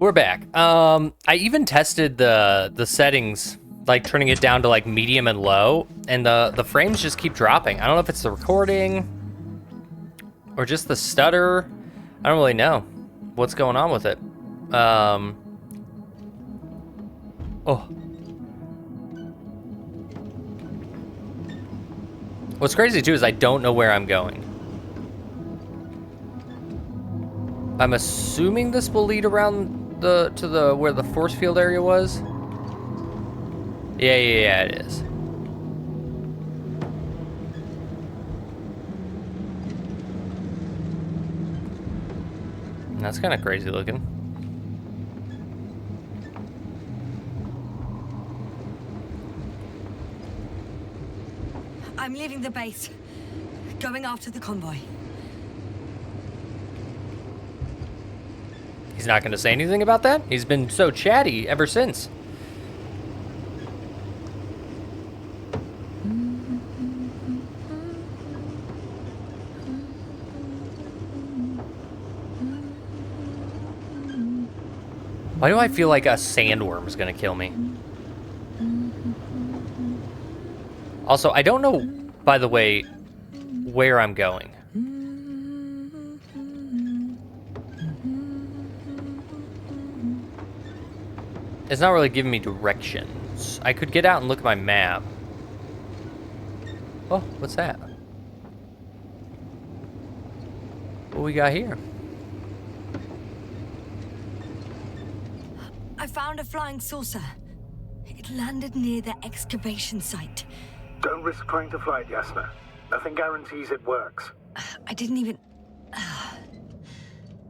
We're back. I even tested the settings, like turning it down to like medium and low, and the frames just keep dropping. I don't know if it's the recording or just the stutter. I don't really know what's going on with it. Oh. What's crazy too is I don't know where I'm going. I'm assuming this will lead around to the where the force field area was. Yeah, it is. That's kind of crazy looking. I'm leaving the base, going after the convoy. He's not going to say anything about that? He's been so chatty ever since. Why do I feel like a sandworm is going to kill me? Also, I don't know, by the way, where I'm going. It's not really giving me directions. I could get out and look at my map. Oh, what's that? What we got here? I found a flying saucer. It landed near the excavation site. Don't risk trying to fly it, Yasna. Nothing guarantees it works. I didn't even...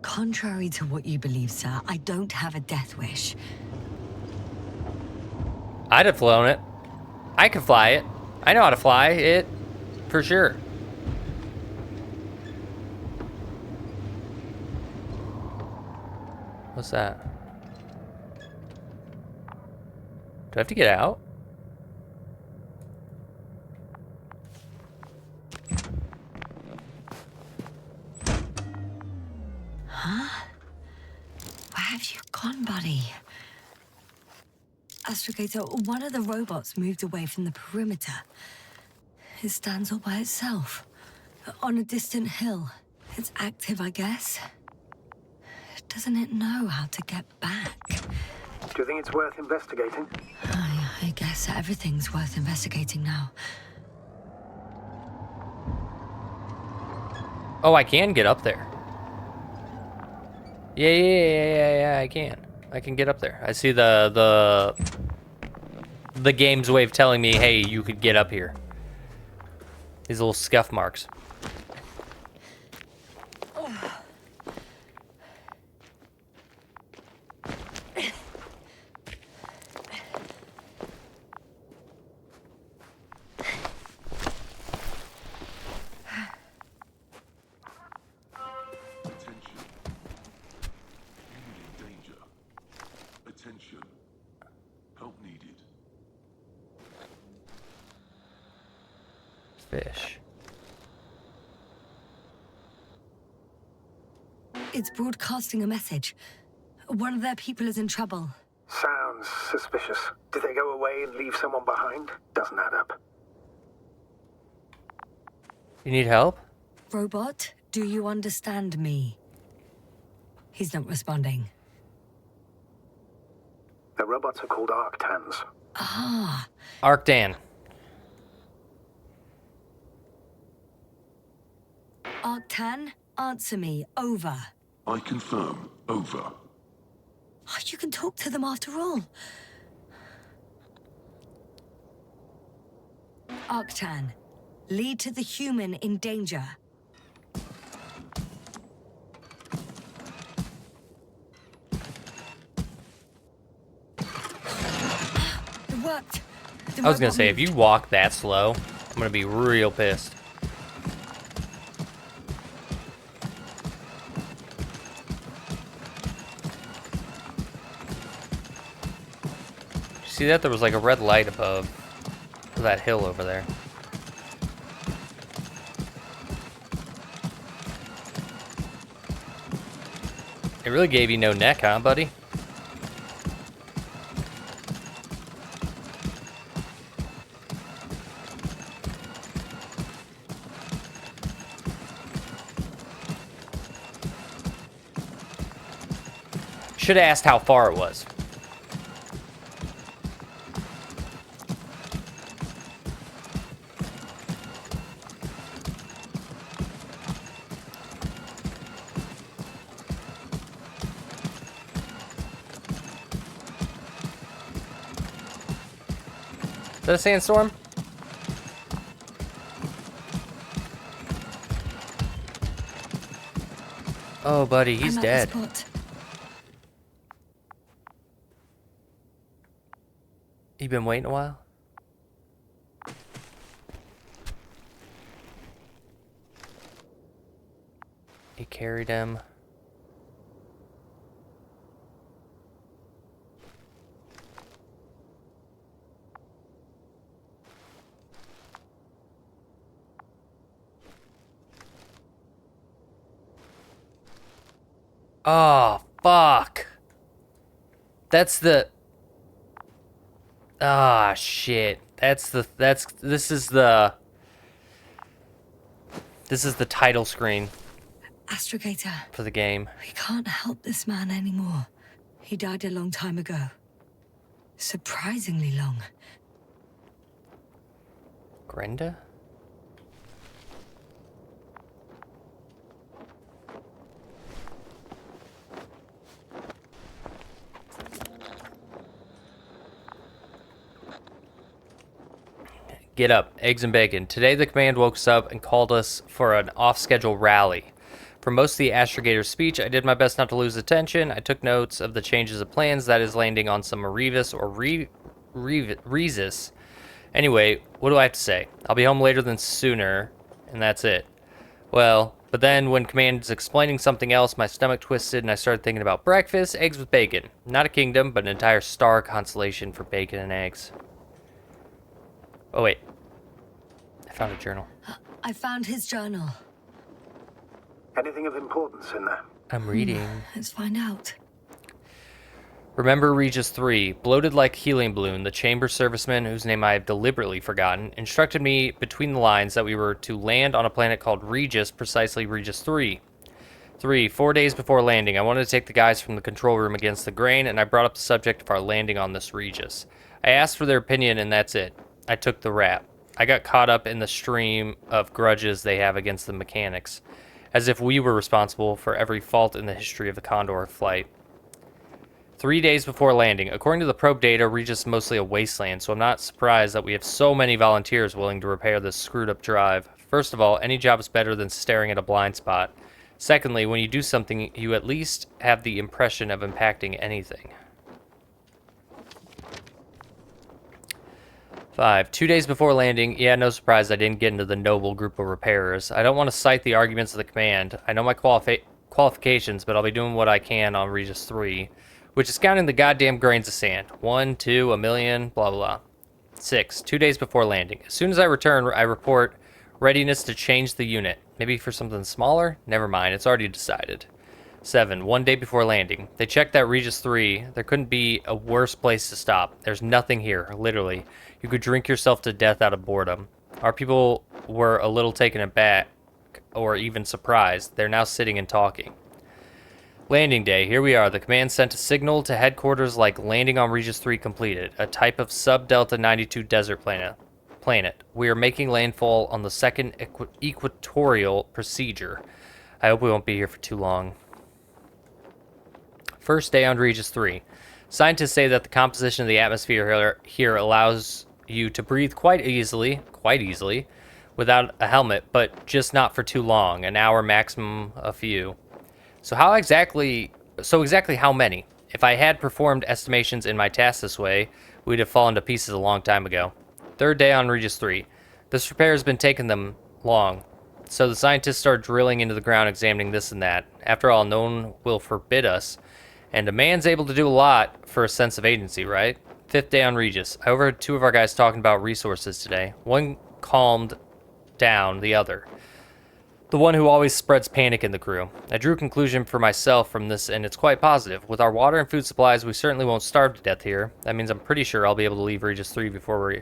Contrary to what you believe, sir, I don't have a death wish. I'd have flown it. I could fly it. I know how to fly it, for sure. What's that? Do I have to get out? Huh? Where have you gone, buddy? Astrogator, one of the robots moved away from the perimeter. It stands all by itself, on a distant hill. It's active, I guess. Doesn't it know how to get back? Do you think it's worth investigating? I guess everything's worth investigating now. Oh, I can get up there. Yeah, I can. I can get up there. I see the game's way of telling me, hey, you could get up here. These little scuff marks. Fish. It's broadcasting a message. One of their people is in trouble. Sounds suspicious. Did they go away and leave someone behind? Doesn't add up. You need help? Robot, do you understand me? He's not responding. The robots are called Arctans. Ah. Arctan. Arctan, answer me. Over. I confirm. Over. Oh, you can talk to them after all. Arctan, lead to the human in danger. It worked. I was gonna say, if you walk that slow, I'm gonna be real pissed. See that? There was like a red light above that hill over there. It really gave you no neck, huh, buddy? should have asked how far it was. Is that a sandstorm? Oh, buddy, he's I'm dead. at the spot. You been waiting a while? He carried him. Oh, fuck. That's the... Ah, shit. This is the title screen Astrogator, for the game. we can't help this man anymore. He died a long time ago. Surprisingly long. Grenda? Get up, eggs and bacon. Today the command woke us up and called us for an off-schedule rally. For most of the astrogator's speech, I did my best not to lose attention. I took notes of the changes of plans, that is landing on some Revis or Resis. Anyway, what do I have to say? I'll be home later than sooner, and that's it. Well, but then when command is explaining something else, my stomach twisted and I started thinking about breakfast, eggs with bacon. Not a kingdom, but an entire star constellation for bacon and eggs. Oh, wait. I found a journal. I found his journal. Anything of importance in there? I'm reading. Let's find out. Remember Regis III, bloated like helium balloon, the chamber serviceman, whose name I have deliberately forgotten, instructed me between the lines that we were to land on a planet called Regis, precisely Regis III. 4 days before landing, I wanted to take the guys from the control room against the grain, and I brought up the subject of our landing on this Regis. I asked for their opinion, and that's it. I took the rap. I got caught up in the stream of grudges they have against the mechanics, as if we were responsible for every fault in the history of the Condor flight. 3 days before landing. According to the probe data, Regis is mostly a wasteland, so I'm not surprised that we have so many volunteers willing to repair this screwed-up drive. First of all, any job is better than staring at a blind spot. Secondly, when you do something, you at least have the impression of impacting anything. 5. 2 days before landing, yeah, no surprise I didn't get into the noble group of repairers. I don't want to cite the arguments of the command. I know my qualifications, but I'll be doing what I can on Regis III, which is counting the goddamn grains of sand. 1, 2, a million, blah, blah, blah. 6. 2 days before landing. As soon as I return, I report readiness to change the unit. Maybe for something smaller? Never mind, it's already decided. 7. 1 day before landing. They checked that Regis III. There couldn't be a worse place to stop. There's nothing here, literally. You could drink yourself to death out of boredom. Our people were a little taken aback, or even surprised. They're now sitting and talking. Landing day. Here we are. The command sent a signal to headquarters like landing on Regis III completed, a type of sub-Delta 92 desert planet. We are making landfall on the second equatorial procedure. I hope we won't be here for too long. First day on Regis III. Scientists say that the composition of the atmosphere here allows you to breathe quite easily, without a helmet, but just not for too long, an hour maximum, a few. So exactly how many? If I had performed estimations in my task this way, we'd have fallen to pieces a long time ago. Third day on Regis III. This repair has been taking them long, so the scientists start drilling into the ground, examining this and that. After all, no one will forbid us, and a man's able to do a lot for a sense of agency, right? Fifth day on Regis. I overheard two of our guys talking about resources today. One calmed down the other. The one who always spreads panic in the crew. I drew a conclusion for myself from this, and it's quite positive. With our water and food supplies, we certainly won't starve to death here. That means I'm pretty sure I'll be able to leave Regis III before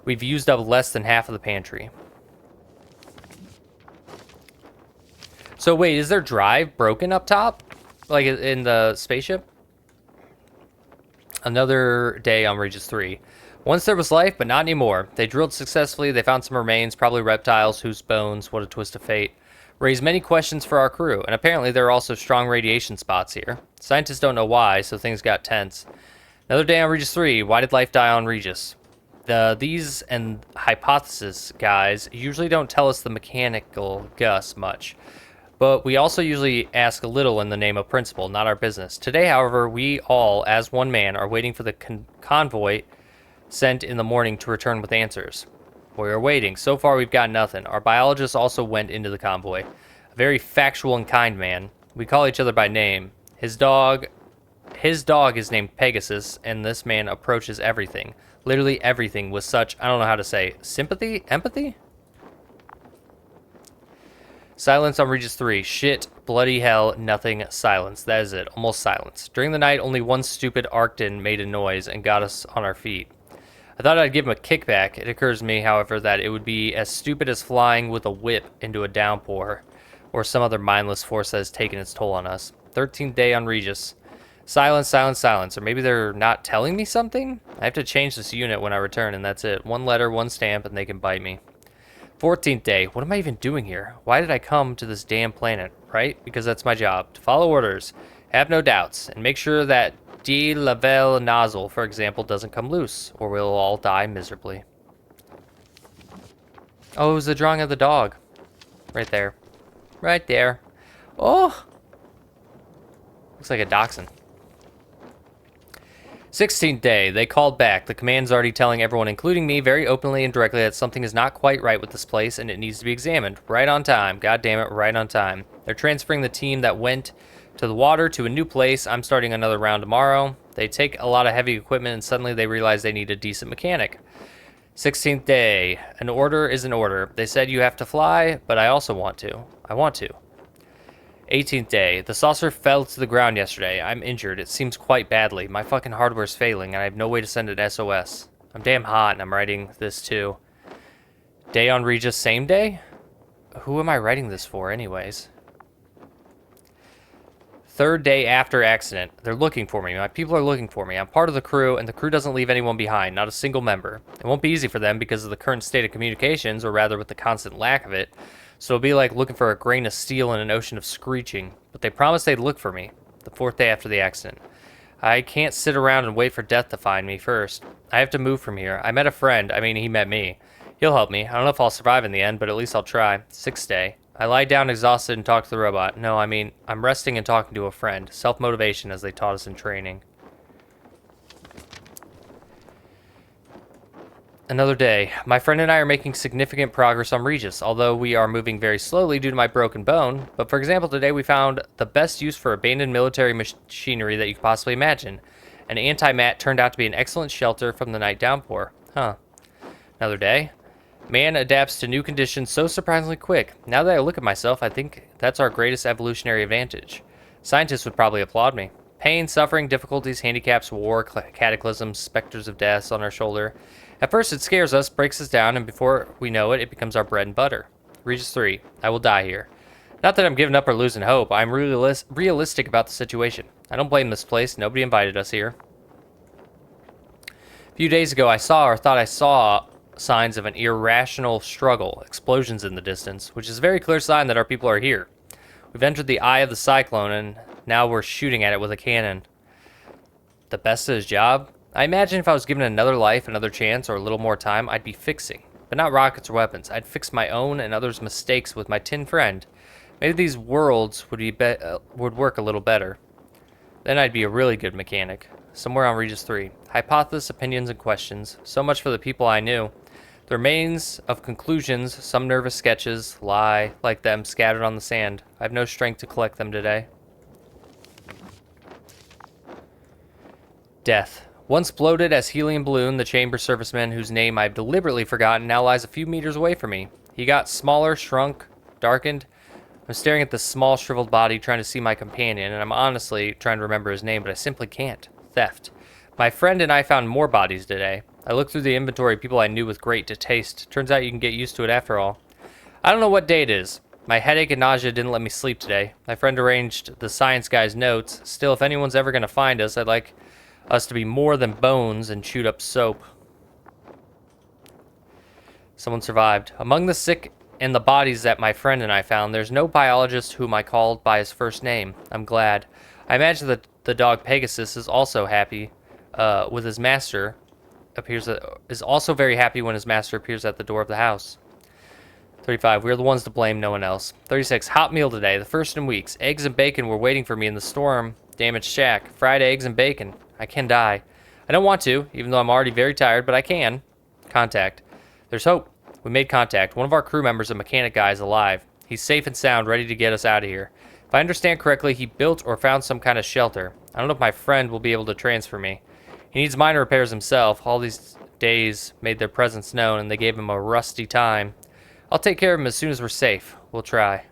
we've used up less than half of the pantry. So wait, is their drive broken up top? Like in the spaceship? Another day on Regis III. Once there was life, but not anymore. They drilled successfully, they found some remains, probably reptiles, whose bones, what a twist of fate. Raised many questions for our crew, and apparently there are also strong radiation spots here. Scientists don't know why, so things got tense. Another day on Regis III. Why did life die on Regis? These and hypothesis guys usually don't tell us the mechanical Gus much. But we also usually ask a little in the name of principle, not our business. Today, however, we all, as one man, are waiting for the convoy sent in the morning to return with answers. We are waiting. So far, we've got nothing. Our biologist also went into the convoy. A very factual and kind man. We call each other by name. His dog is named Pegasus, and this man approaches everything. Literally everything with such, I don't know how to say, sympathy? Empathy? Silence on Regis 3. Shit, bloody hell, nothing, silence. That is it. Almost silence. During the night, only one stupid Arctan made a noise and got us on our feet. I thought I'd give him a kickback. It occurs to me, however, that it would be as stupid as flying with a whip into a downpour, or some other mindless force that has taken its toll on us. 13th day on Regis. Silence, silence, silence. Or maybe they're not telling me something? I have to change this unit when I return, and that's it. One letter, one stamp, and they can bite me. 14th day. What am I even doing here? Why did I come to this damn planet, right? Because that's my job. To follow orders, have no doubts, and make sure that de-level nozzle, for example, doesn't come loose, or we'll all die miserably. Oh, it was the drawing of the dog. Right there. Right there. Oh! Looks like a dachshund. 16th day. They called back. The command's already telling everyone, including me, very openly and directly that something is not quite right with this place and it needs to be examined. Right on time. God damn it, right on time. They're transferring the team that went to the water to a new place. I'm starting another round tomorrow. They take a lot of heavy equipment and suddenly they realize they need a decent mechanic. 16th day. An order is an order. They said you have to fly, but I also want to. I want to. 18th day. The saucer fell to the ground yesterday. I'm injured. It seems quite badly. My fucking hardware's failing and I have no way to send an SOS. I'm damn hot and I'm writing this too. Day on Regis, same day? Who am I writing this for anyways? 3rd day after accident. They're looking for me. My people are looking for me. I'm part of the crew, and the crew doesn't leave anyone behind, not a single member. It won't be easy for them because of the current state of communications, or rather with the constant lack of it. So it'll be like looking for a grain of steel in an ocean of screeching. But they promised they'd look for me. The 4th day after the accident. I can't sit around and wait for death to find me first. I have to move from here. I met a friend. I mean, he met me. He'll help me. I don't know if I'll survive in the end, but at least I'll try. 6th day. I lie down exhausted and talk to the robot. No, I mean, I'm resting and talking to a friend. Self-motivation, as they taught us in training. Another day. My friend and I are making significant progress on Regis, although we are moving very slowly due to my broken bone. But for example, today we found the best use for abandoned military machinery that you could possibly imagine. An anti-mat turned out to be an excellent shelter from the night downpour. Huh. Another day. Man adapts to new conditions so surprisingly quick. Now that I look at myself, I think that's our greatest evolutionary advantage. Scientists would probably applaud me. Pain, suffering, difficulties, handicaps, war, cataclysms, specters of death on our shoulder. At first it scares us, breaks us down, and before we know it, it becomes our bread and butter. Regis 3. I will die here. Not that I'm giving up or losing hope. I'm realistic about the situation. I don't blame this place. Nobody invited us here. A few days ago, I saw or thought I saw signs of an irrational struggle, explosions in the distance, which is a very clear sign that our people are here. We've entered the eye of the cyclone, and now we're shooting at it with a cannon. The best of his job? I imagine if I was given another life, another chance, or a little more time, I'd be fixing. But not rockets or weapons. I'd fix my own and others' mistakes with my tin friend. Maybe these worlds would work a little better. Then I'd be a really good mechanic. Somewhere on Regis 3. Hypothesis, opinions, and questions. So much for the people I knew. The remains of conclusions, some nervous sketches, lie like them scattered on the sand. I have no strength to collect them today. Death. Once bloated as helium balloon, the chamber serviceman whose name I've deliberately forgotten now lies a few meters away from me. He got smaller, shrunk, darkened. I'm staring at this small, shriveled body trying to see my companion, and I'm honestly trying to remember his name, but I simply can't. Theft. My friend and I found more bodies today. I looked through the inventory of people I knew with great distaste. Turns out you can get used to it after all. I don't know what day it is. My headache and nausea didn't let me sleep today. My friend arranged the science guy's notes. Still, if anyone's ever going to find us, I'd like us to be more than bones and chewed up soap. Someone survived. Among the sick and the bodies that my friend and I found, there's no biologist whom I called by his first name. I'm glad. I imagine that the dog Pegasus is also happy with his master. Is also very happy when his master appears at the door of the house. 35. We're the ones to blame, no one else. 36. Hot meal today, the first in weeks. Eggs and bacon were waiting for me in the storm-damaged shack. Fried eggs and bacon. I can die. I don't want to, even though I'm already very tired, but I can. Contact. There's hope. We made contact. One of our crew members, a mechanic guy, is alive. He's safe and sound, ready to get us out of here. If I understand correctly, he built or found some kind of shelter. I don't know if my friend will be able to transfer me. He needs minor repairs himself. All these days made their presence known, and they gave him a rusty time. I'll take care of him as soon as we're safe. We'll try.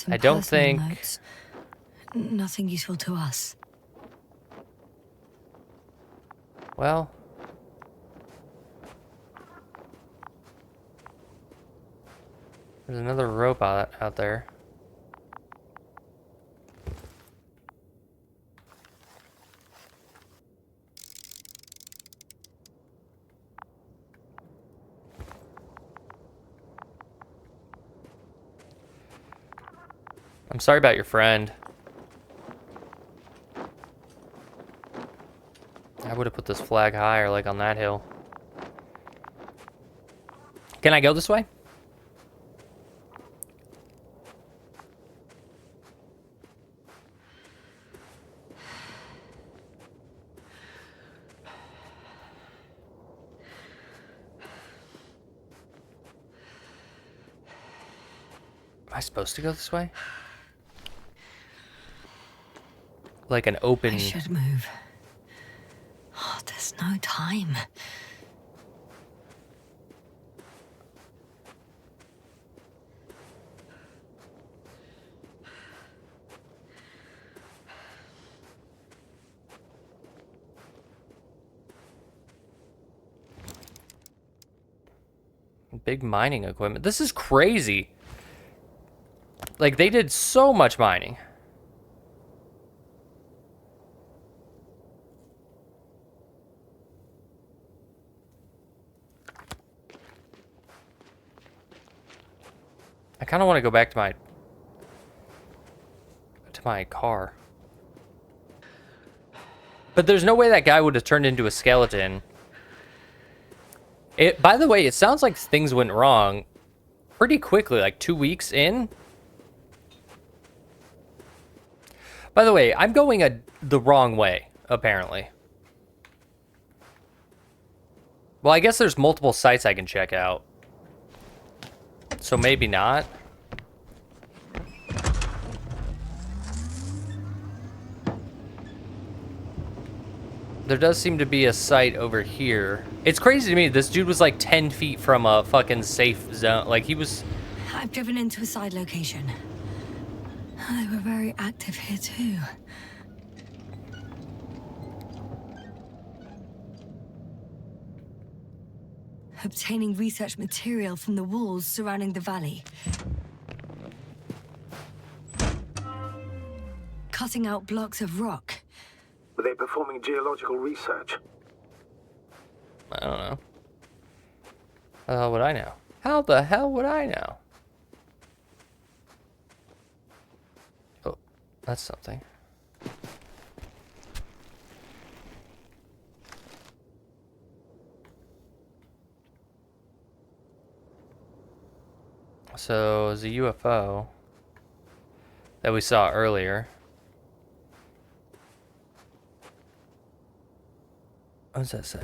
I don't think... Notes. Nothing useful to us. Well... There's another robot out there. I'm sorry about your friend. I would have put this flag higher, like on that hill. Can I go this way? Am I supposed to go this way? Like an open... I should move. Oh, there's no time. Big mining equipment. This is crazy. Like, they did so much mining. I kind of want to go back to my car. But there's no way that guy would have turned into a skeleton. By the way, it sounds like things went wrong pretty quickly, like 2 weeks in. By the way, I'm going the wrong way, apparently. Well, I guess there's multiple sites I can check out. So maybe not. There does seem to be a site over here. It's crazy to me. This dude was like 10 feet from a fucking safe zone. Like, he was... I've driven into a side location. They were very active here, too. Obtaining research material from the walls surrounding the valley. Cutting out blocks of rock. Were they performing geological research? I don't know. How the hell would I know? How the hell would I know? Oh, that's something. So, there's a UFO that we saw earlier. What does that say?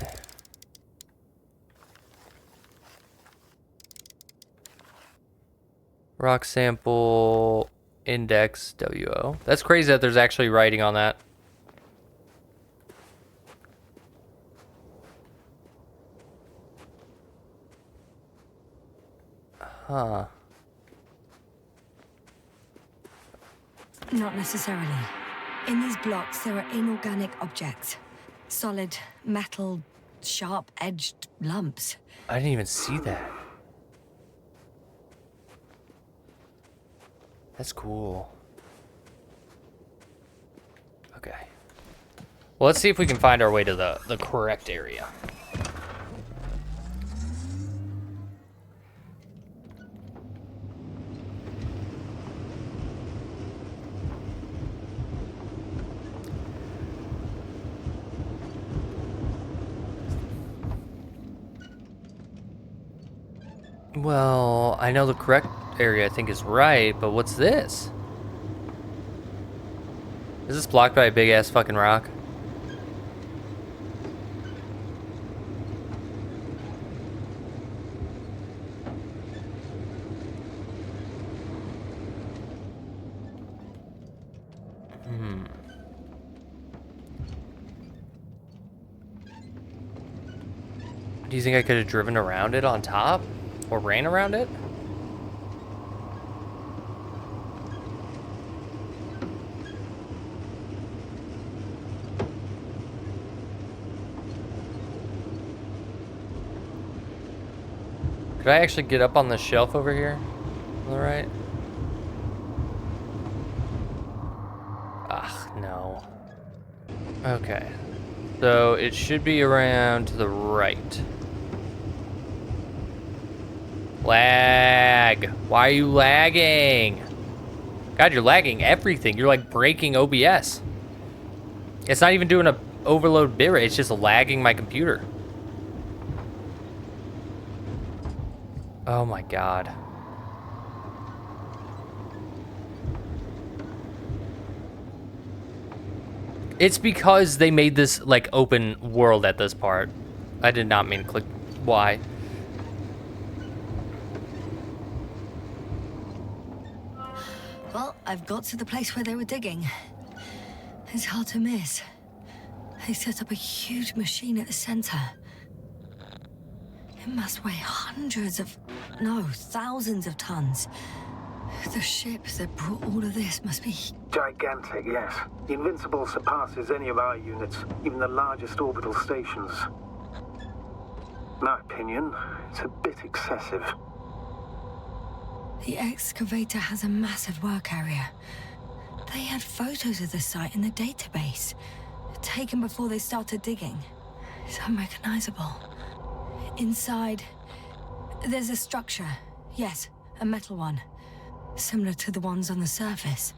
Rock sample index WO. That's crazy that there's actually writing on that. Huh. Not necessarily. In these blocks, there are inorganic objects. Solid, metal, sharp-edged lumps. I didn't even see that. That's cool. Well, let's see if we can find our way to the correct area. Well, I know the correct area I think is right, but what's this? Is this blocked by a big ass fucking rock? Do you think I could have driven around it on top? Or ran around it? Could I actually get up on the shelf over here? On the right? Ah, no. Okay. So it should be around to the right. Lag. Why are you lagging? God, you're lagging everything. You're like breaking OBS. It's not even doing a overload bitrate. It's just lagging my computer. Oh my God. It's because they made this like open world at this part. I did not mean to click Y. Well, I've got to the place where they were digging. It's hard to miss. They set up a huge machine at the center. It must weigh thousands of tons. The ship that brought all of this must be... Gigantic, yes. The Invincible surpasses any of our units, even the largest orbital stations. In my opinion, it's a bit excessive. The excavator has a massive work area. They had photos of the site in the database, taken before they started digging. It's unrecognizable. Inside, there's a structure. Yes, a metal one. Similar to the ones on the surface.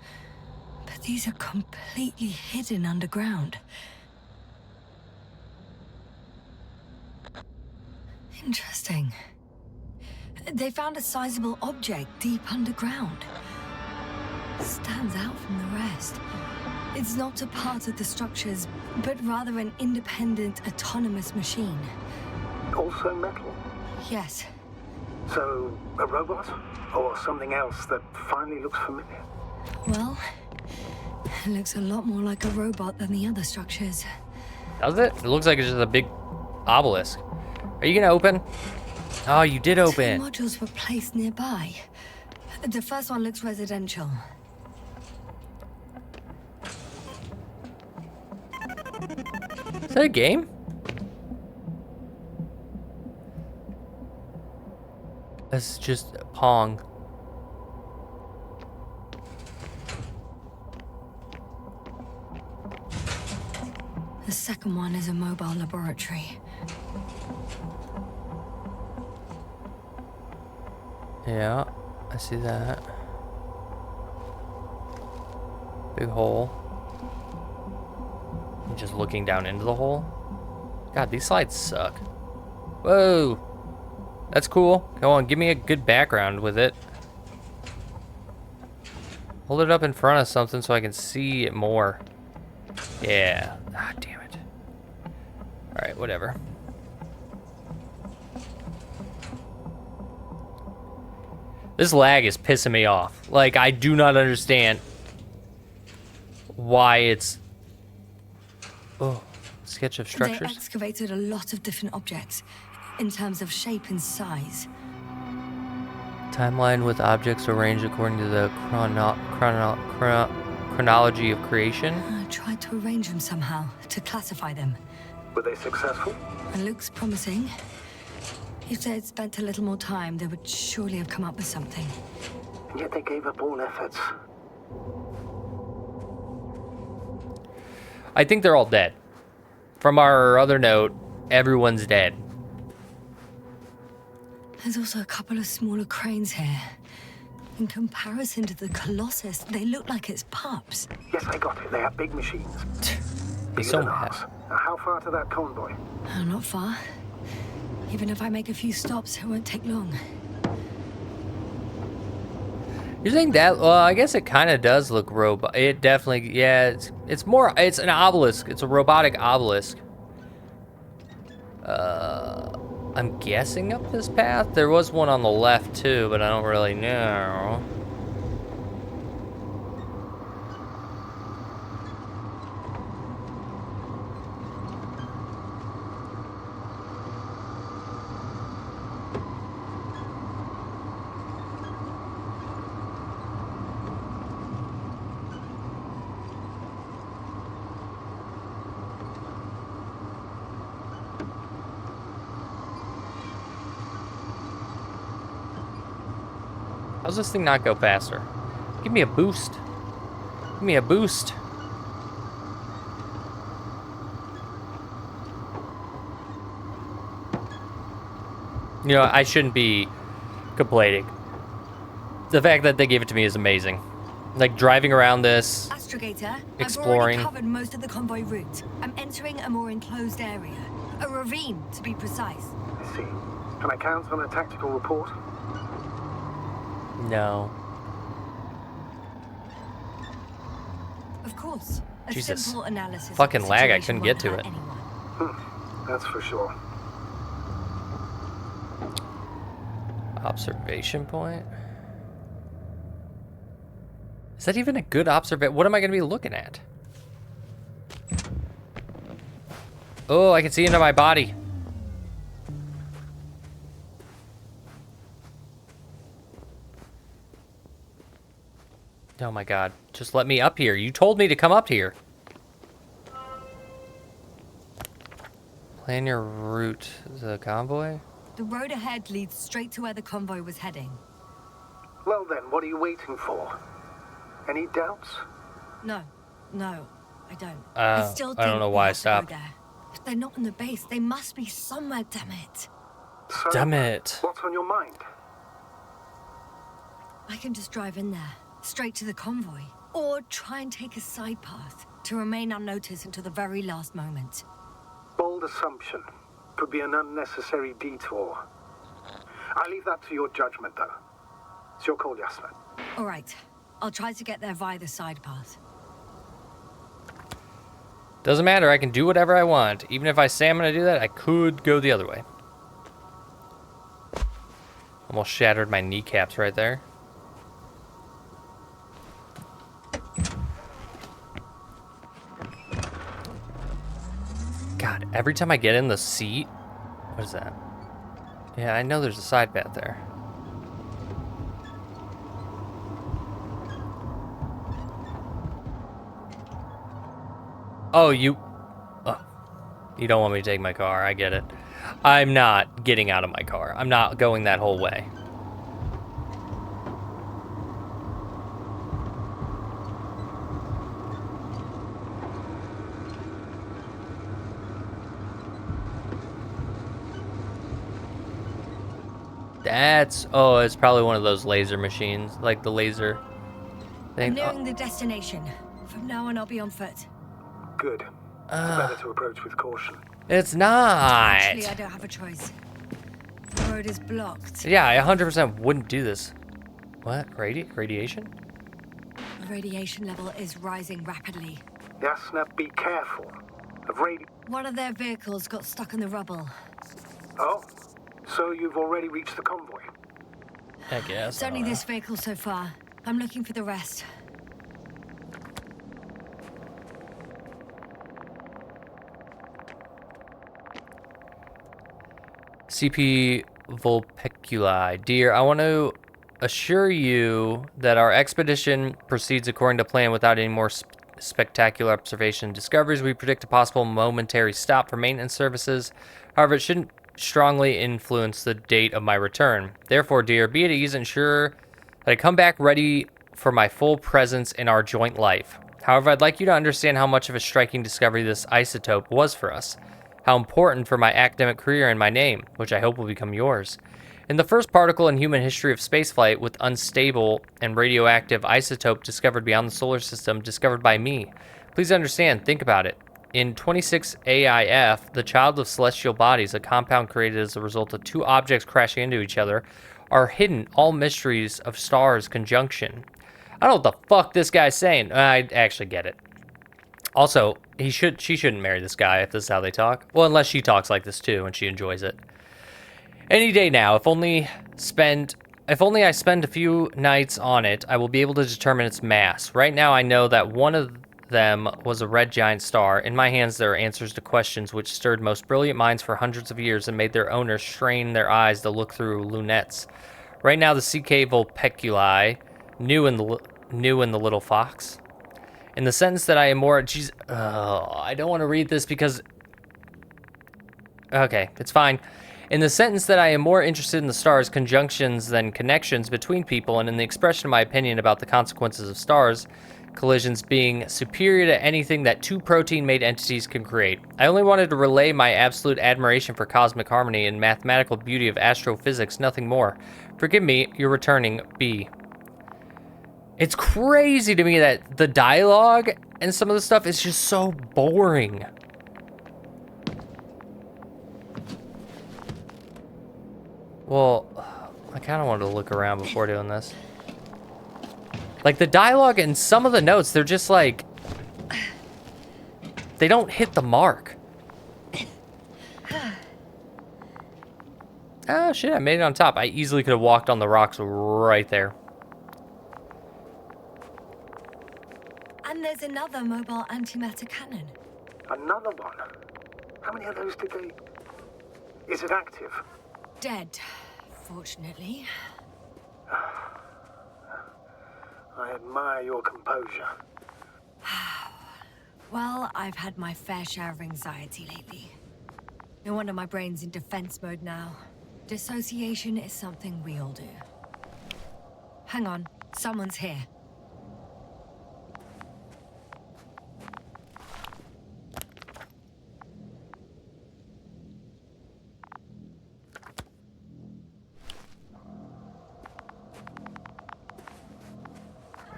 But these are completely hidden underground. Interesting. They found a sizable object deep underground. Stands out from the rest. It's not a part of the structures, but rather an independent, autonomous machine. Also metal? Yes. So, a robot? Or something else that finally looks familiar? Well, it looks a lot more like a robot than the other structures. Does it? It looks like it's just a big obelisk. Are you gonna open? Oh, you did open. 2 modules were placed nearby. The first one looks residential. Is that a game? That's just Pong. The second one is a mobile laboratory. Yeah, I see that. Big hole. I'm just looking down into the hole. God, these slides suck. Whoa! That's cool. Come on, give me a good background with it. Hold it up in front of something so I can see it more. Yeah. Ah, damn it. Alright, whatever. This lag is pissing me off. Like, I do not understand why it's... Oh, sketch of structures. They excavated a lot of different objects in terms of shape and size. Timeline with objects arranged according to the chronology of creation. I tried to arrange them somehow, to classify them. Were they successful? It looks promising. If they had spent a little more time, they would surely have come up with something. And yet they gave up all efforts. I think they're all dead. From our other note, everyone's dead. There's also a couple of smaller cranes here. In comparison to the Colossus, they look like it's pups. Yes, I got it. They are big machines. He's Bigger so than mad. ours. Now, how far to that convoy? Oh, not far. Even if I make a few stops, it won't take long. You think that? Well, I guess it kind of does look robot. It definitely, yeah. It's more. It's an obelisk. It's a robotic obelisk. I'm guessing up this path. There was one on the left too, but I don't really know. How's this thing not go faster? Give me a boost. Give me a boost. You know, I shouldn't be complaining. The fact that they gave it to me is amazing. Like driving around this, Astrogator, exploring. I've already covered most of the convoy route. I'm entering a more enclosed area. A ravine, to be precise. I see. Can I count on a tactical report? No. Of course. A Jesus. simple analysis of Fucking the lag, I situation couldn't get won't to hurt it. anyone. That's for sure. Observation point? Is that even a good observation? What am I going to be looking at? Oh, I can see into my body. Oh my god. Just let me up here. You told me to come up here. Plan your route. The convoy? The road ahead leads straight to where the convoy was heading. Well then, what are you waiting for? Any doubts? No, I don't. I still don't think know we why I have to go stopped. there. If they're not in the base, they must be somewhere, damn it. So, Damn it. what's on your mind? I can just drive in there, straight to the convoy. Or try and take a side path to remain unnoticed until the very last moment. Bold assumption. Could be an unnecessary detour. I leave that to your judgment, though. It's your call, Yasna. All right, I'll try to get there via the side path. Doesn't matter, I can do whatever I want. Even if I say I'm gonna do that, I could go the other way. Almost shattered my kneecaps right there. God, every time I get in the seat... What is that? Yeah, I know there's a side path there. Oh, you... Oh. You don't want me to take my car, I get it. I'm not getting out of my car. I'm not going that whole way. That's... Oh, it's probably one of those laser machines. Like the laser I'm thing. nearing the destination. From now on, I'll be on foot. Good. It's better to approach with caution. It's not. Actually, I don't have a choice. The road is blocked. Yeah, I 100% wouldn't do this. What? Radiation? The radiation level is rising rapidly. Yasna, be careful. One of their vehicles got stuck in the rubble. Oh, so you've already reached the convoy? I guess. It's only this vehicle so far. I'm looking for the rest. CP Vulpeculi. Dear, I want to assure you that our expedition proceeds according to plan without any more spectacular observation and discoveries. We predict a possible momentary stop for maintenance services. However, it shouldn't strongly influence the date of my return. Therefore, dear, be at ease and ensure that I come back ready for my full presence in our joint life. However, I'd like you to understand how much of a striking discovery this isotope was for us. How important for my academic career and my name, which I hope will become yours. In the first particle in human history of spaceflight with unstable and radioactive isotope discovered beyond the solar system, discovered by me. Please understand, think about it. In 26 AIF, the child of celestial bodies, a compound created as a result of two objects crashing into each other, are hidden all mysteries of stars conjunction. I don't know what the fuck this guy's saying. I actually get it. Also, she shouldn't marry this guy if this is how they talk. Well, unless she talks like this too and she enjoys it. Any day now, if only I spend a few nights on it, I will be able to determine its mass. Right now I know that one of them was a red giant star. In my hands there are answers to questions which stirred most brilliant minds for hundreds of years and made their owners strain their eyes to look through lunettes. Right now the CK Vulpeculi, new in the little fox. In the sentence that I am more... I don't want to read this because... Okay, it's fine. In the sentence that I am more interested in the stars' conjunctions than connections between people, and in the expression of my opinion about the consequences of stars collisions being superior to anything that two protein-made entities can create. I only wanted to relay my absolute admiration for cosmic harmony and mathematical beauty of astrophysics, nothing more. Forgive me, you're returning, B. It's crazy to me that the dialogue and some of the stuff is just so boring. Well, I kind of wanted to look around before doing this. Like, the dialogue and some of the notes, they're just like... They don't hit the mark. Oh, shit, I made it on top. I easily could have walked on the rocks right there. And there's another mobile antimatter cannon. Another one? How many of those did they... Is it active? Dead, fortunately. I admire your composure. Well, I've had my fair share of anxiety lately. No wonder my brain's in defense mode now. Dissociation is something we all do. Hang on, someone's here.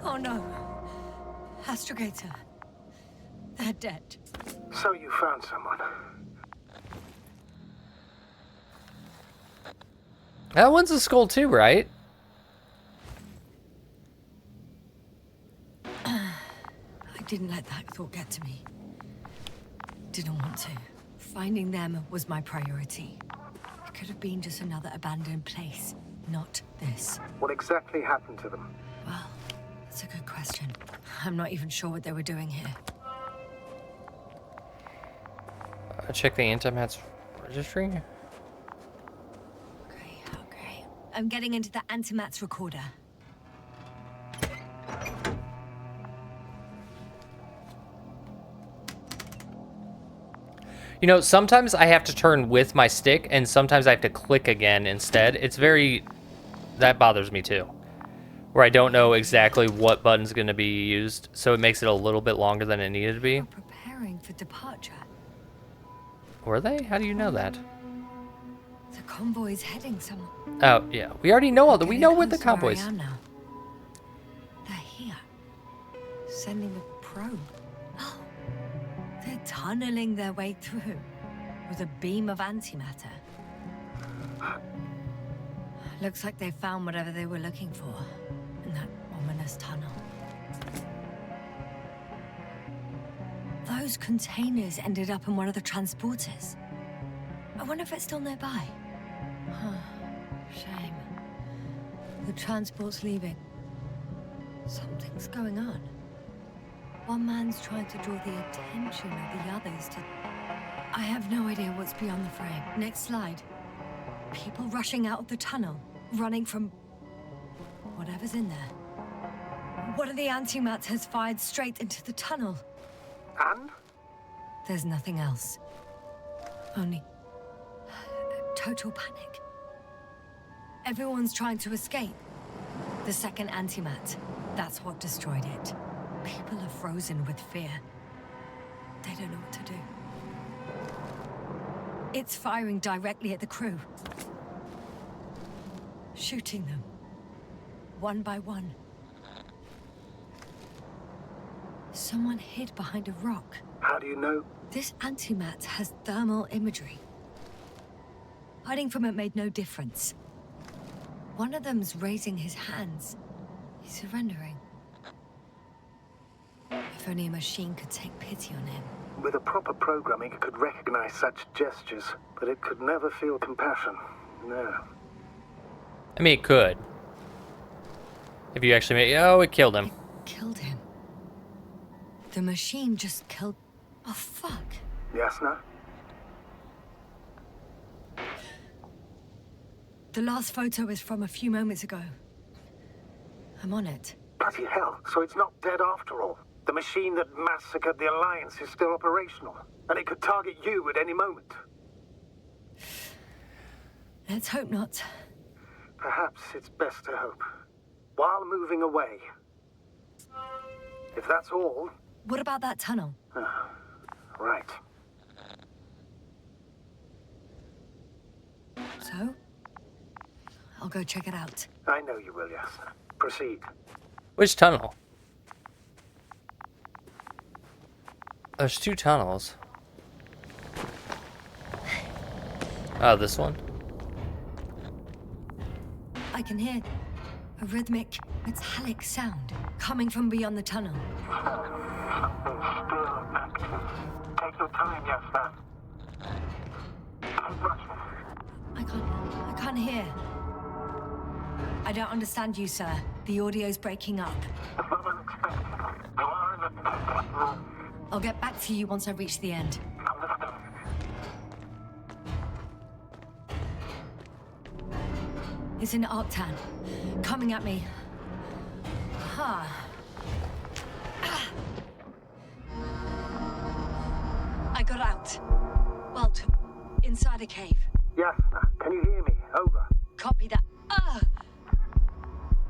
Oh no. Astrogator. They're dead. So you found someone. That one's a skull too, right? I didn't let that thought get to me. Didn't want to. Finding them was my priority. It could have been just another abandoned place, not this. What exactly happened to them? Well, that's a good question. I'm not even sure what they were doing here. Check the antimat's registry. Okay. I'm getting into the antimat's recorder. You know, sometimes I have to turn with my stick, and sometimes I have to click again instead. It's very... That bothers me too. Where I don't know exactly what button's going to be used, so it makes it a little bit longer than it needed to be. We're preparing for departure. Were they? How do you know that? The convoy's heading somewhere. Oh, yeah. We already know all that. We know what the Getting close convoys... to where I am now. They're here. Sending a probe. Oh. They're tunneling their way through with a beam of antimatter. Looks like they found whatever they were looking for in that ominous tunnel. Those containers ended up in one of the transporters. I wonder if it's still nearby. Huh. Shame. The transport's leaving. Something's going on. One man's trying to draw the attention of the others to... I have no idea what's beyond the frame. Next slide. People rushing out of the tunnel, running from... whatever's in there. One of the antimats has fired straight into the tunnel. And? There's nothing else. Only... total panic. Everyone's trying to escape. The second antimat, that's what destroyed it. People are frozen with fear. They don't know what to do. It's firing directly at the crew. Shooting them. One by one. Someone hid behind a rock. How do you know? This antimat has thermal imagery. Hiding from it made no difference. One of them's raising his hands. He's surrendering. If only a machine could take pity on him. With a proper programming, it could recognize such gestures, but it could never feel compassion. No. I mean, it could. If you actually made... Oh, it killed him. It killed him. The machine just killed... Oh, fuck. Yasna? The last photo is from a few moments ago. I'm on it. Bloody hell, so it's not dead after all. The machine that massacred the Alliance is still operational, and it could target you at any moment. Let's hope not. Perhaps it's best to hope. While moving away. If that's all... What about that tunnel? Right. So? I'll go check it out. I know you will, Yasna. Proceed. Which tunnel? There's two tunnels. Oh, this one? I can hear a rhythmic, metallic sound coming from beyond the tunnel. Take your time, Yasna. Keep rushing. I can't hear. I don't understand you, sir. The audio's breaking up. It's not unexpected. You are in the test room. I'll get back to you once I reach the end. Understood. It's an Arctan. Coming at me. Ha. I got out. Well, inside a cave. Yasna, can you hear me? Over. Copy that.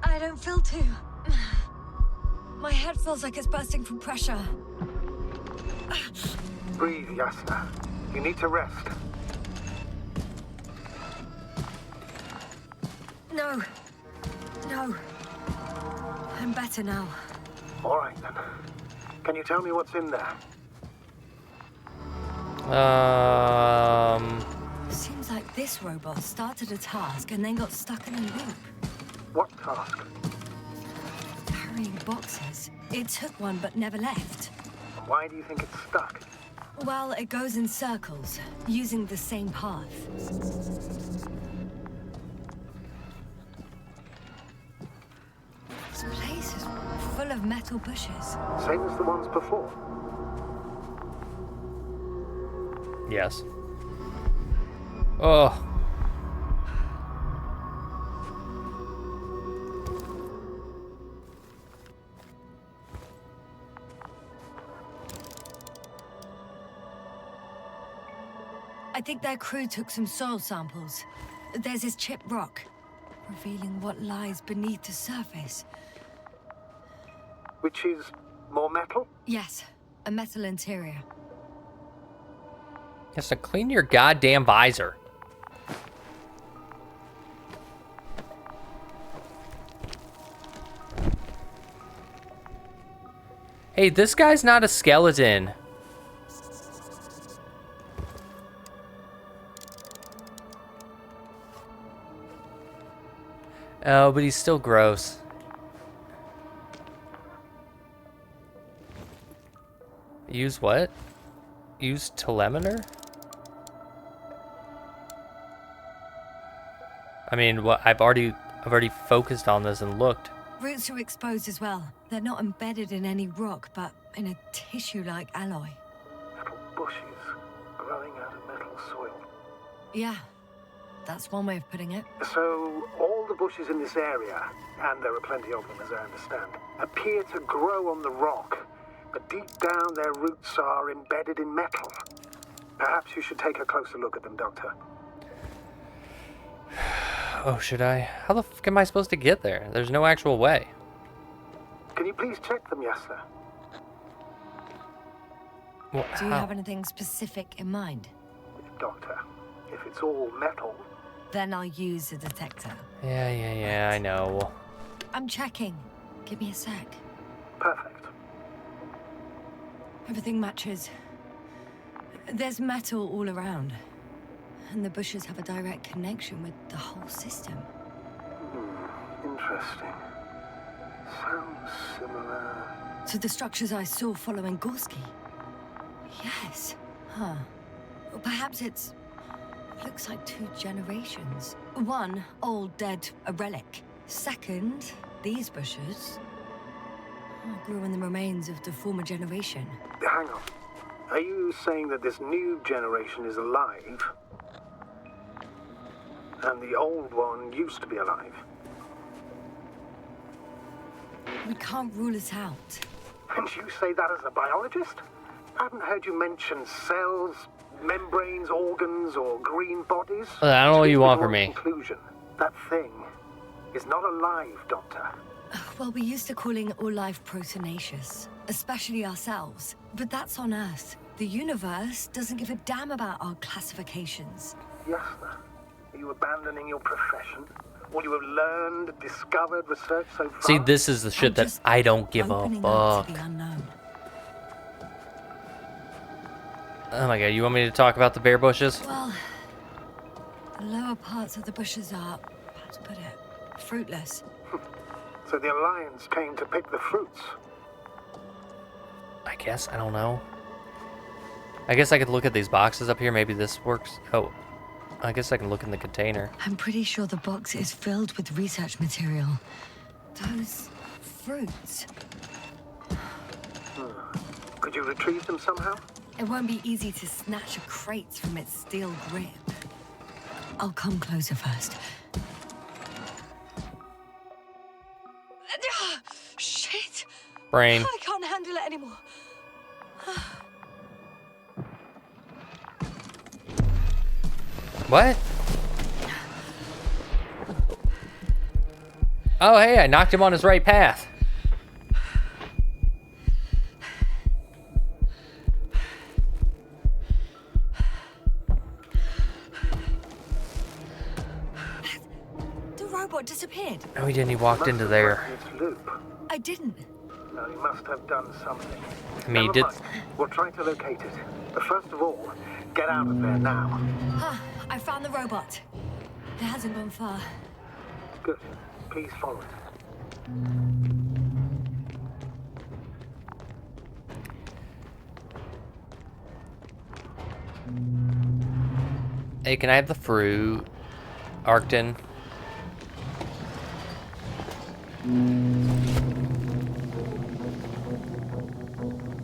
I don't feel too... My head feels like it's bursting from pressure. Breathe, Yasna. You need to rest. No. No. I'm better now. All right, then. Can you tell me what's in there? Seems like this robot started a task and then got stuck in a loop. What task? Carrying boxes. It took one but never left. Why do you think it's stuck? Well, it goes in circles, using the same path. This place is full of metal bushes. Same as the ones before. Yes. Oh. I think their crew took some soil samples. There's this chipped rock, revealing what lies beneath the surface. Which is more metal? Yes, a metal interior. Has to clean your goddamn visor. Hey, this guy's not a skeleton. Oh, but he's still gross. Use what? Use telemeter? I mean, what? I've already focused on this and looked. Roots are exposed as well. They're not embedded in any rock, but in a tissue-like alloy. Metal bushes growing out of metal soil. Yeah, that's one way of putting it. So, all the bushes in this area, and there are plenty of them as I understand, appear to grow on the rock, but deep down their roots are embedded in metal. Perhaps you should take a closer look at them, Doctor. Oh, should I? How the fuck am I supposed to get there? There's no actual way. Can you please check them, Yasna? Well, Do you how? have anything specific in mind? Doctor, if it's all metal, Then I'll use a detector. Yeah, I know. I'm checking. Give me a sec. perfect. Everything matches. There's metal all around. And the bushes have a direct connection with the whole system. Interesting. Sounds similar. To the structures I saw following Gorski. Yes. Huh. Or perhaps it looks like 2 generations. One, old, dead, a relic. Second, these bushes grew in the remains of the former generation. Hang on. Are you saying that this new generation is alive? And the old one used to be alive? We can't rule it out. And you say that as a biologist? I haven't heard you mention cells, membranes, organs, or green bodies. I don't know what you want Which from leads me. to one conclusion. That thing is not alive, Doctor. Well, we used to calling all life proteinaceous, especially ourselves. But that's on Earth. The universe doesn't give a damn about our classifications. Yasna, are you abandoning your profession? All you have learned, discovered, researched so far? See, this is the shit I'm that just I don't give a opening up fuck. to the unknown. Oh my god, you want me to talk about the bare bushes? Well, the lower parts of the bushes are, how to put it, fruitless. So the Alliance came to pick the fruits. I guess, I don't know. I guess I could look at these boxes up here, maybe this works. Oh, I guess I can look in the container. I'm pretty sure the box is filled with research material. Those fruits. Could you retrieve them somehow? It won't be easy to snatch a crate from its steel grip. I'll come closer first. Shit! Brain. I can't handle it anymore. What? Oh, hey, I knocked him on his right path. The robot disappeared. No, he didn't. He walked into there. Its loop. I didn't. No, he must have done something. I mean, he Never did. mind. We'll try to locate it. But first of all, get out of there now. I found the robot. It hasn't gone far. Good. Please follow it. Hey, can I have the fruit? Arcton.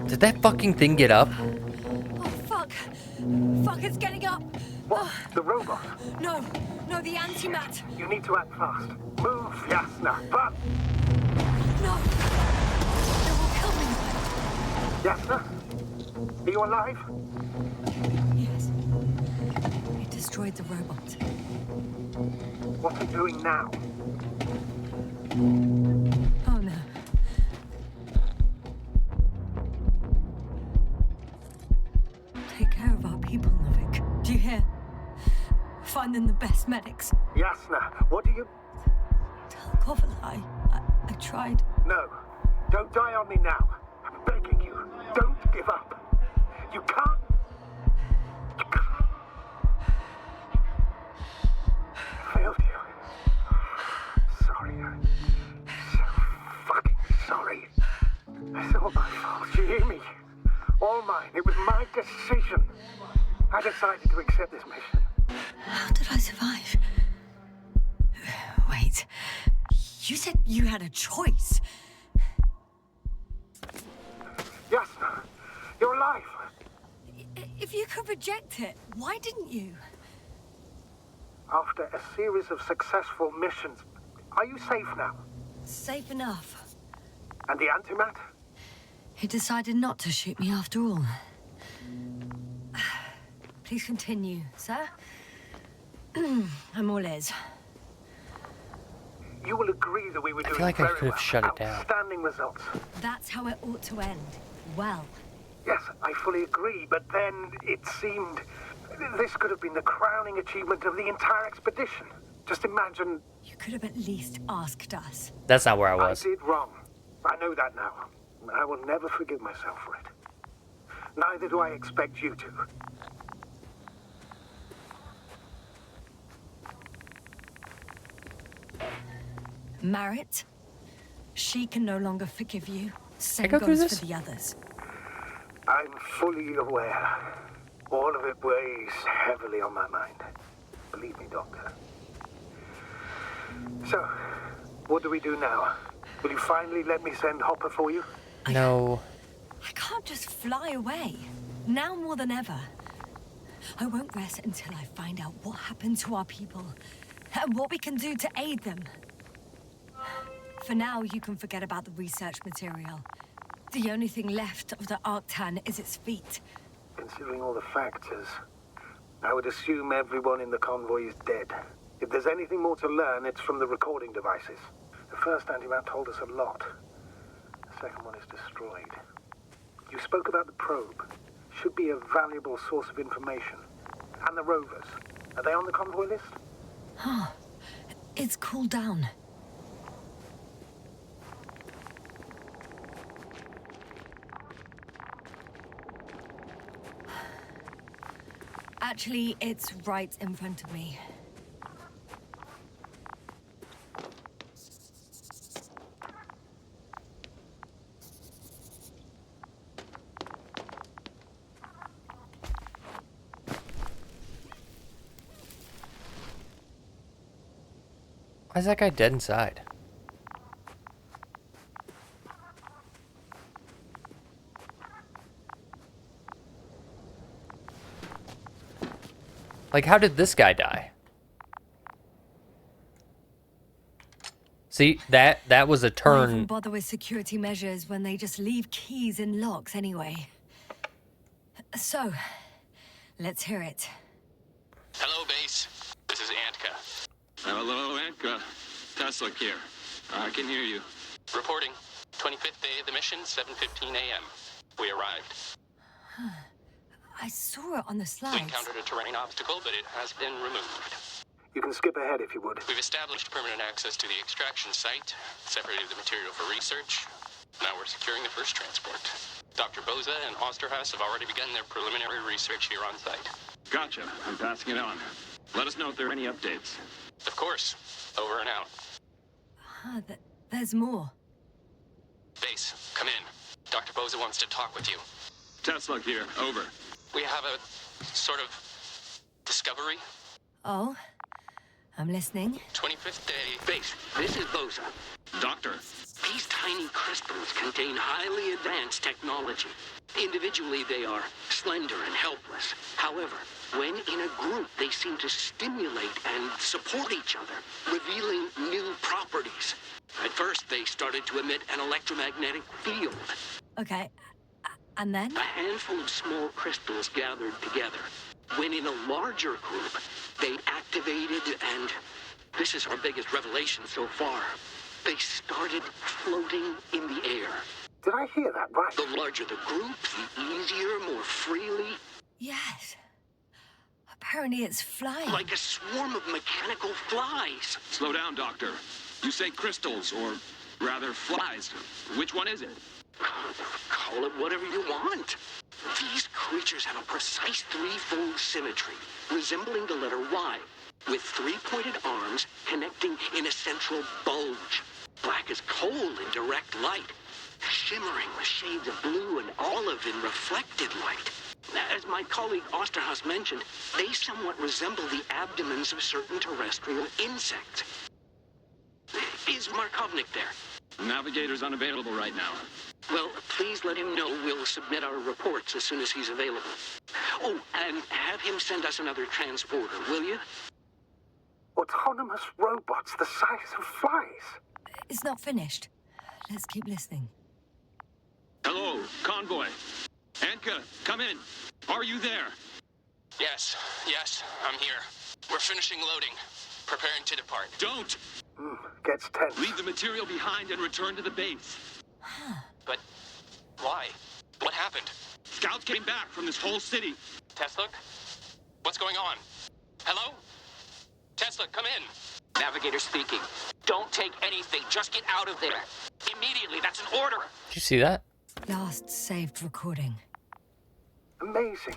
Did that fucking thing get up? Oh, fuck. Fuck, it's getting up. What? The robot? No, the antimat. You need to act fast. Move, Yasna. But No. It will kill me. Yasna? Are you alive? Yes. It destroyed the robot. What are you doing now? Oh, no. Take care of our people, Novik. Do you hear? Find them the best medics. Yasna, what do you... Tell Kovala I tried. No. Don't die on me now. I'm begging you. Don't give up. You can't. You can't. I failed you. Sorry. I'm so fucking sorry. It's all my fault. You hear me? All mine. It was my decision. I decided to accept this mission. How did I survive? Wait. You said you had a choice. Yasna, you're alive. If you could reject it, why didn't you? After a series of successful missions, are you safe now? Safe enough. And the antimat? He decided not to shoot me after all. Please continue, sir. I'm all ears. You will agree that we were doing feel like I very could have well. shut it down. Outstanding results. That's how it ought to end. Well. Yes, I fully agree, but then it seemed this could have been the crowning achievement of the entire expedition. Just imagine... You could have at least asked us. That's not where I was. I did wrong. I know that now. I will never forgive myself for it. Neither do I expect you to. Marit, she can no longer forgive you. Same go through goes this? for the others. I'm fully aware. All of it weighs heavily on my mind. Believe me, Doctor. So, what do we do now? Will you finally let me send Hopper for you? No. I can't just fly away. Now more than ever. I won't rest until I find out what happened to our people and what we can do to aid them. For now, you can forget about the research material. The only thing left of the Arctan is its feet. Considering all the factors, I would assume everyone in the convoy is dead. If there's anything more to learn, it's from the recording devices. The first antimat told us a lot. The second one is destroyed. You spoke about the probe. Should be a valuable source of information. And the rovers. Are they on the convoy list? It's cooled down. Actually, it's right in front of me. Why is that guy dead inside? Like, how did this guy die? See, that was a Why even turn. bother with security measures when they just leave keys in locks anyway? So, let's hear it. Hello, base. This is Antka. Hello, Antka. Tesla here. I can hear you. Reporting. 25th day of the mission, 7:15 a.m. We arrived. I saw it on the We slides. encountered a terrain obstacle, but it has been removed. You can skip ahead if you would. We've established permanent access to the extraction site, separated the material for research. Now we're securing the first transport. Dr. Boza and Osterhaus have already begun their preliminary research here on site. Gotcha. I'm passing it on. Let us know if there are any updates. Of course. Over and out. There's more. Base, come in. Dr. Boza wants to talk with you. Tesla here. Over. We have a sort of discovery. Oh, I'm listening. 25th day. Base, this is Boza. Doctor. These tiny crystals contain highly advanced technology. Individually, they are slender and helpless. However, when in a group, they seem to stimulate and support each other, revealing new properties. At first, they started to emit an electromagnetic field. Okay, and then? A handful of small crystals gathered together. When in a larger group, they activated and... this is our biggest revelation so far. They started floating in the air. Did I hear that right? The larger the group, the easier, more freely. Yes. Apparently it's flying. Like a swarm of mechanical flies. Slow down, Doctor. You say crystals, or rather flies. Which one is it? Call it whatever you want. These creatures have a precise threefold symmetry, resembling the letter Y, with three-pointed arms connecting in a central bulge. Black as coal in direct light, shimmering with shades of blue and olive in reflected light. As my colleague Osterhaus mentioned, they somewhat resemble the abdomens of certain terrestrial insects. Is Markovnik there? Navigator's unavailable right now. Well, please let him know we'll submit our reports as soon as he's available. Oh, and have him send us another transporter, will you? Autonomous robots the size of flies. It's not finished. Let's keep listening. Hello, convoy. Antka, come in. Are you there? Yes, I'm here. We're finishing loading. Preparing to depart. Don't! Gets tense. Leave the material behind and return to the base. But why? What happened? Scouts came back from this whole city. Tesla? What's going on? Hello? Tesla, come in. Navigator speaking. Don't take anything. Just get out of there. Immediately. That's an order. Did you see that? Last saved recording. Amazing.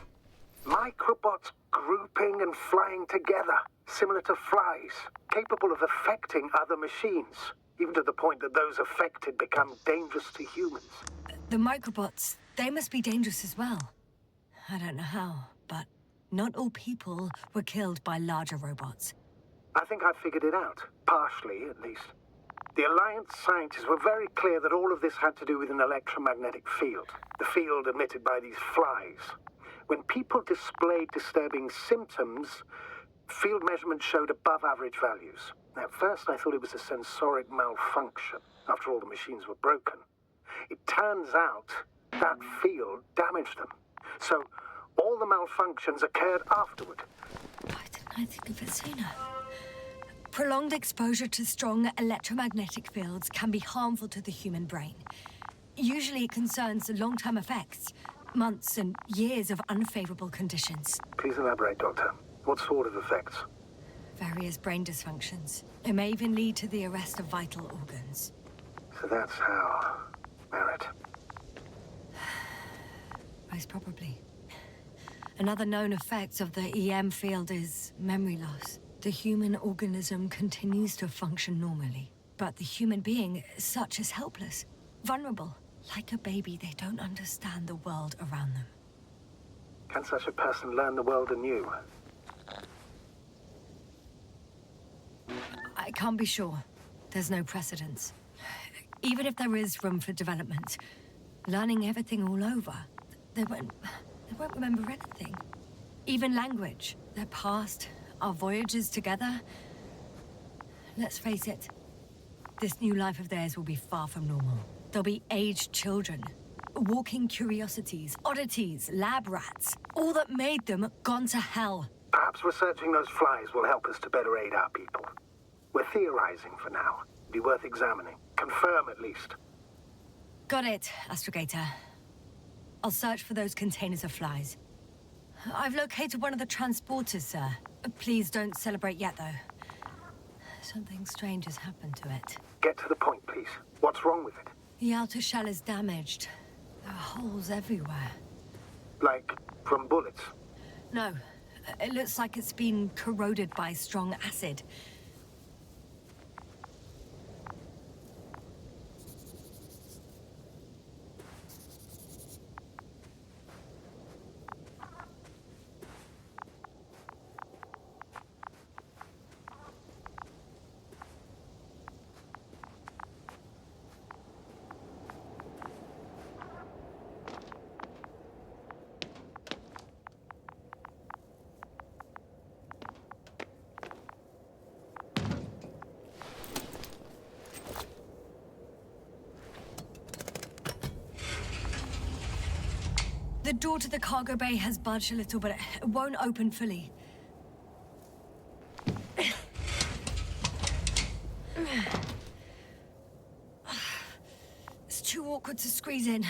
Microbots grouping and flying together, similar to flies, capable of affecting other machines, even to the point that those affected become dangerous to humans. The microbots, they must be dangerous as well. I don't know how, but not all people were killed by larger robots. I think I figured it out, partially at least. The Alliance scientists were very clear that all of this had to do with an electromagnetic field, the field emitted by these flies. When people displayed disturbing symptoms, field measurements showed above average values. At first, I thought it was a sensoric malfunction. After all, the machines were broken. It turns out that field damaged them. So all the malfunctions occurred afterward. Why didn't I think of it sooner? Prolonged exposure to strong electromagnetic fields can be harmful to the human brain. Usually it concerns long-term effects, months and years of unfavorable conditions. Please elaborate, Doctor. What sort of effects? Various brain dysfunctions. It may even lead to the arrest of vital organs. So that's how... Merit. Most probably. Another known effect of the EM field is memory loss. The human organism continues to function normally, but the human being as such is helpless, vulnerable. Like a baby, they don't understand the world around them. Can such a person learn the world anew? I can't be sure. There's no precedence. Even if there is room for development, learning everything all over, they won't remember anything. Even language, their past, our voyages together. Let's face it, this new life of theirs will be far from normal. They'll be aged children, walking curiosities, oddities, lab rats. All that made them gone to hell. Perhaps researching those flies will help us to better aid our people. We're theorizing for now. Be worth examining. Confirm at least. Got it, Astrogator. I'll search for those containers of flies. I've located one of the transporters, sir. Please don't celebrate yet, though. Something strange has happened to it. Get to the point, please. What's wrong with it? The outer shell is damaged. There are holes everywhere. Like, from bullets? No, it looks like it's been corroded by strong acid. The door to the cargo bay has budged a little, but it won't open fully. It's too awkward to squeeze in.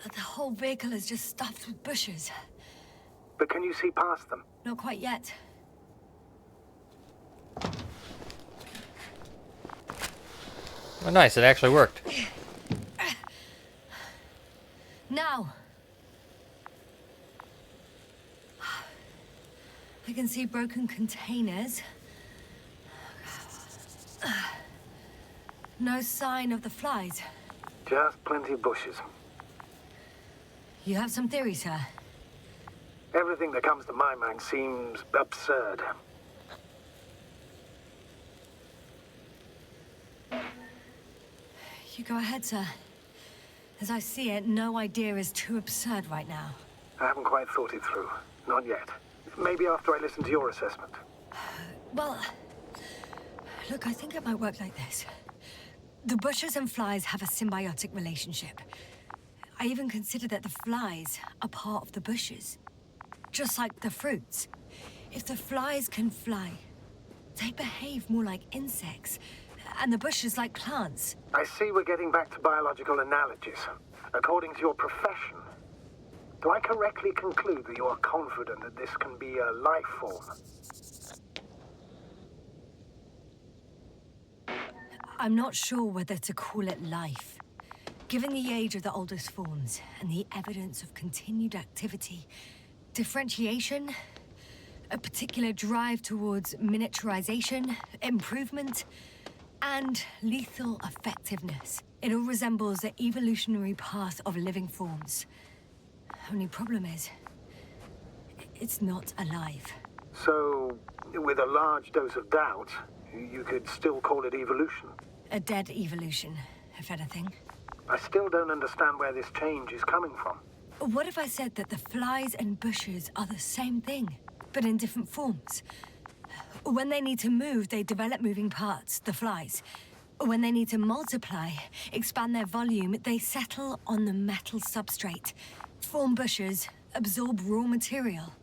The whole vehicle is just stuffed with bushes. But can you see past them? Not quite yet. Oh, nice. It actually worked. Now. I can see broken containers. No sign of the flies. Just plenty of bushes. You have some theories, sir? Everything that comes to my mind seems absurd. You go ahead, sir. As I see it, no idea is too absurd right now. I haven't quite thought it through. Not yet. Maybe after I listen to your assessment. Well, look, I think it might work like this. The bushes and flies have a symbiotic relationship. I even consider that the flies are part of the bushes. Just like the fruits. If the flies can fly, they behave more like insects and the bushes like plants. I see we're getting back to biological analogies. According to your profession, do I correctly conclude that you are confident that this can be a life form? I'm not sure whether to call it life. Given the age of the oldest forms and the evidence of continued activity, differentiation, a particular drive towards miniaturization, improvement, and lethal effectiveness. It all resembles the evolutionary path of living forms. Only problem is, it's not alive. So, with a large dose of doubt, you could still call it evolution. A dead evolution, if anything. I still don't understand where this change is coming from. What if I said that the flies and bushes are the same thing, but in different forms? When they need to move, they develop moving parts, the flies. When they need to multiply, expand their volume, they settle on the metal substrate, form bushes, absorb raw material,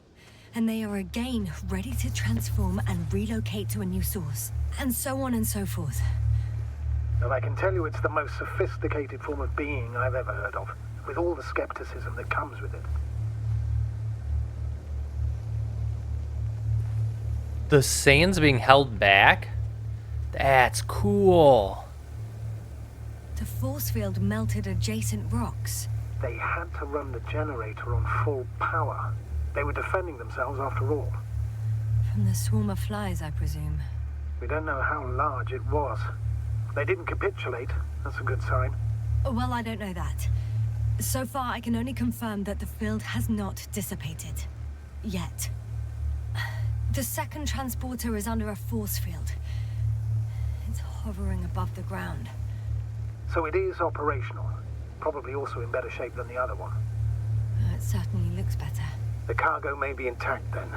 and they are again ready to transform and relocate to a new source, and so on and so forth. Well, I can tell you it's the most sophisticated form of being I've ever heard of, with all the skepticism that comes with it. The sand's being held back? That's cool. The force field melted adjacent rocks. They had to run the generator on full power. They were defending themselves after all. From the swarm of flies, I presume. We don't know how large it was. They didn't capitulate. That's a good sign. Well, I don't know that. So far, I can only confirm that the field has not dissipated. Yet. The second transporter is under a force field. It's hovering above the ground. So it is operational. Probably also in better shape than the other one. It certainly looks better. The cargo may be intact then.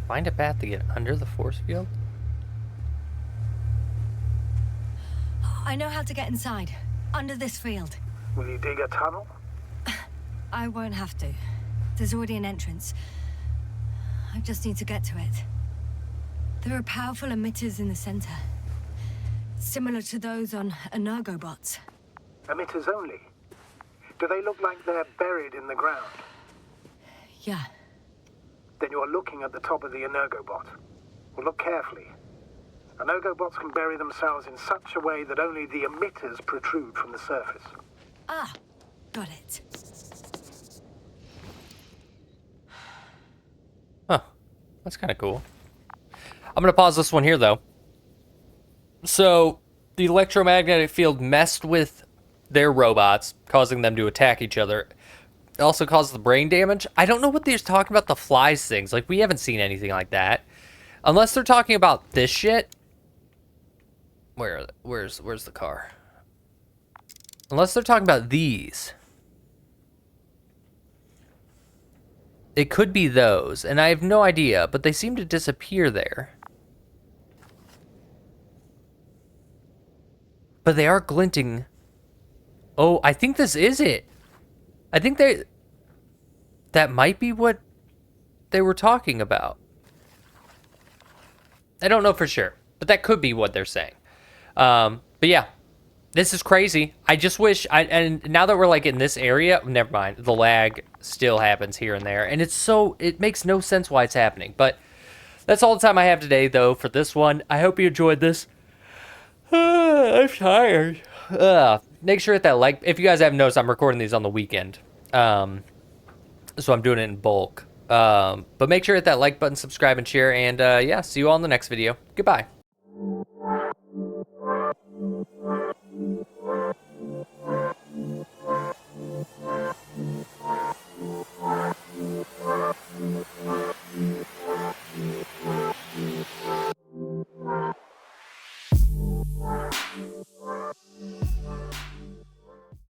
Find a path to get under the force field? I know how to get inside. Under this field. Will you dig a tunnel? I won't have to. There's already an entrance. I just need to get to it. There are powerful emitters in the center. Similar to those on energobots. Emitters only? Do they look like they're buried in the ground? Yeah. Then you're looking at the top of the energobot. Well, look carefully. Energobots can bury themselves in such a way that only the emitters protrude from the surface. Ah, got it. Huh. That's kind of cool. I'm going to pause this one here, though. So, the electromagnetic field messed with their robots, causing them to attack each other. It also caused the brain damage. I don't know what they're talking about the flies things. Like, we haven't seen anything like that. Unless they're talking about this shit. Where's the car? Unless they're talking about these. It could be those, and I have no idea, but they seem to disappear there. But they are glinting. Oh, I think this is it. I think that might be what they were talking about. I don't know for sure, but that could be what they're saying. But yeah, this is crazy. I just wish, and now that we're like in this area, never mind, the lag still happens here and there, and it makes no sense why it's happening. But that's all the time I have today, though, for this one. I hope you enjoyed this. I'm tired. Make sure to hit that like. If you guys haven't noticed, I'm recording these on the weekend. So I'm doing it in bulk. But make sure to hit that like button, subscribe, and share. And yeah, see you all in the next video. Goodbye.